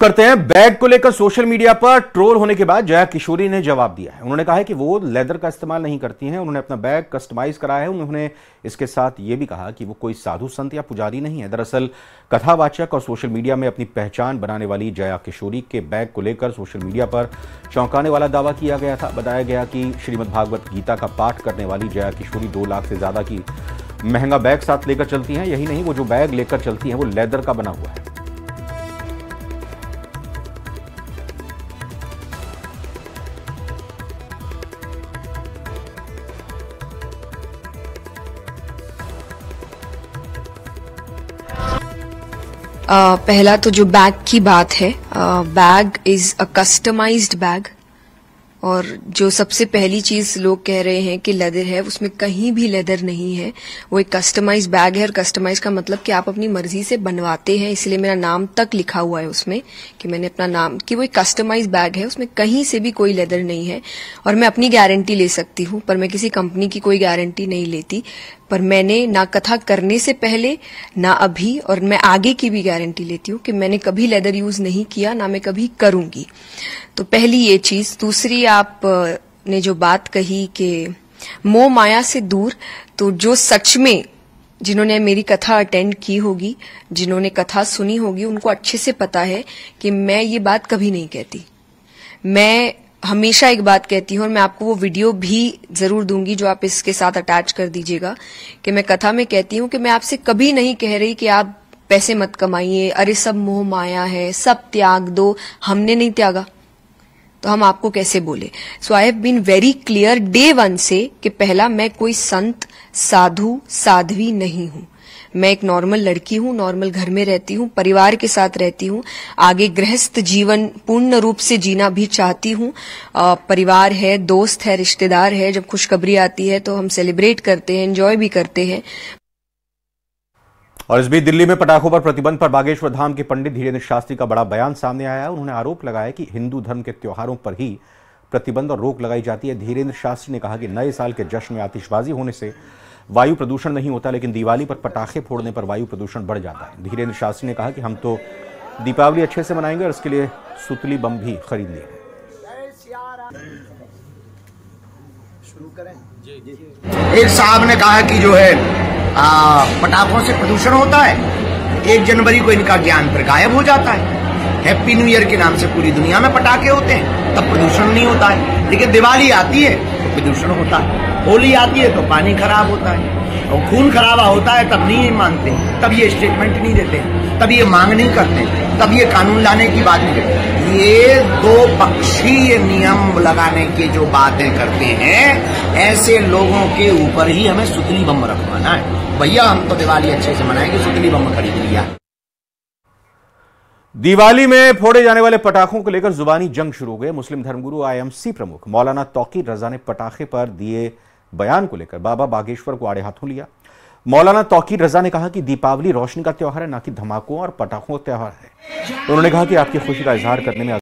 करते हैं। बैग को लेकर सोशल मीडिया पर ट्रोल होने के बाद जया किशोरी ने जवाब दिया है। उन्होंने कहा है कि वो लेदर का इस्तेमाल नहीं करती हैं। उन्होंने अपना बैग कस्टमाइज कराया है। उन्होंने इसके साथ ये भी कहा कि वो कोई साधु संत या पुजारी नहीं है। दरअसल कथावाचक और सोशल मीडिया में अपनी पहचान बनाने वाली जया किशोरी के बैग को लेकर सोशल मीडिया पर चौंकाने वाला दावा किया गया था। बताया गया कि श्रीमद् भागवत गीता का पाठ करने वाली जया किशोरी 2 लाख से ज्यादा की महंगा बैग साथ लेकर चलती हैं। यही नहीं, वो जो बैग लेकर चलती हैं वो लेदर का बना हुआ है। पहला तो जो बैग की बात है, bag is a customised bag. और जो सबसे पहली चीज लोग कह रहे हैं कि लेदर है, उसमें कहीं भी लेदर नहीं है। वो एक कस्टमाइज्ड बैग है। और कस्टमाइज का मतलब कि आप अपनी मर्जी से बनवाते हैं, इसलिए मेरा नाम तक लिखा हुआ है उसमें कि मैंने अपना नाम, कि वो एक कस्टमाइज्ड बैग है, उसमें कहीं से भी कोई लेदर नहीं है। और मैं अपनी गारंटी ले सकती हूँ, पर मैं किसी कंपनी की कोई गारंटी नहीं लेती। पर मैंने ना कथा करने से पहले, ना अभी, और मैं आगे की भी गारंटी लेती हूँ कि मैंने कभी लेदर यूज नहीं किया, ना मैं कभी करूंगी। तो पहली ये चीज। दूसरी, आप ने जो बात कही कि मोह माया से दूर, तो जो सच में जिन्होंने मेरी कथा अटेंड की होगी, जिन्होंने कथा सुनी होगी, उनको अच्छे से पता है कि मैं ये बात कभी नहीं कहती। मैं हमेशा एक बात कहती हूँ, और मैं आपको वो वीडियो भी जरूर दूंगी जो आप इसके साथ अटैच कर दीजिएगा, कि मैं कथा में कहती हूँ कि मैं आपसे कभी नहीं कह रही कि आप पैसे मत कमाइए, अरे सब मोह माया है, सब त्याग दो। हमने नहीं त्यागा तो हम आपको कैसे बोले। So I have been very clear day 1 से कि पहला, मैं कोई संत, साधु, साध्वी नहीं हूं। मैं एक नॉर्मल लड़की हूं, नॉर्मल घर में रहती हूं, परिवार के साथ रहती हूं। आगे गृहस्थ जीवन पूर्ण रूप से जीना भी चाहती हूं। परिवार है, दोस्त है, रिश्तेदार है। जब खुशखबरी आती है तो हम सेलिब्रेट करते हैं, एंजॉय भी करते हैं। और इस बीच दिल्ली में पटाखों पर प्रतिबंध पर बागेश्वर धाम के पंडित धीरेन्द्र शास्त्री का बड़ा बयान सामने आया है। उन्होंने आरोप लगाया कि हिंदू धर्म के त्योहारों पर ही प्रतिबंध और रोक लगाई जाती है। धीरेन्द्र शास्त्री ने कहा कि नए साल के जश्न में आतिशबाजी होने से वायु प्रदूषण नहीं होता, लेकिन दिवाली पर पटाखे फोड़ने पर वायु प्रदूषण बढ़ जाता है। धीरेन्द्र शास्त्री ने कहा कि हम तो दीपावली अच्छे से मनाएंगे और इसके लिए सुतली बम भी खरीद लिए। एक साहब ने कहा कि जो है पटाखों से प्रदूषण होता है। 1 जनवरी को इनका ज्ञान पर गायब हो जाता है। हैप्पी न्यू ईयर के नाम से पूरी दुनिया में पटाखे होते हैं, तब प्रदूषण नहीं होता है। लेकिन दिवाली आती है तो प्रदूषण होता है। होली आती है तो पानी खराब होता है, और खून खराबा होता है तब नहीं मानते, तब ये स्टेटमेंट नहीं देते, तब ये मांग नहीं करते, तब ये कानून लाने की बात नहीं करते। ये 2 पक्षीय नियम लगाने की जो बातें करते हैं, ऐसे लोगों के ऊपर ही हमें सुतली बम रखवाना है। भैया हम तो दिवाली अच्छे से मनाएंगे, सुतली बम खरीद लिया। दिवाली में फोड़े जाने वाले पटाखों को लेकर जुबानी जंग शुरू हो गई। मुस्लिम धर्मगुरु IMC प्रमुख मौलाना तौकीर रजा ने पटाखे पर दिए बयान को लेकर बाबा बागेश्वर को आड़े हाथों लिया। मौलाना तौकीर रजा ने कहा कि दीपावली रोशनी का त्योहार है, ना कि धमाकों और पटाखों का त्योहार है। उन्होंने कहा कि आपकी खुशी का इजहार करने में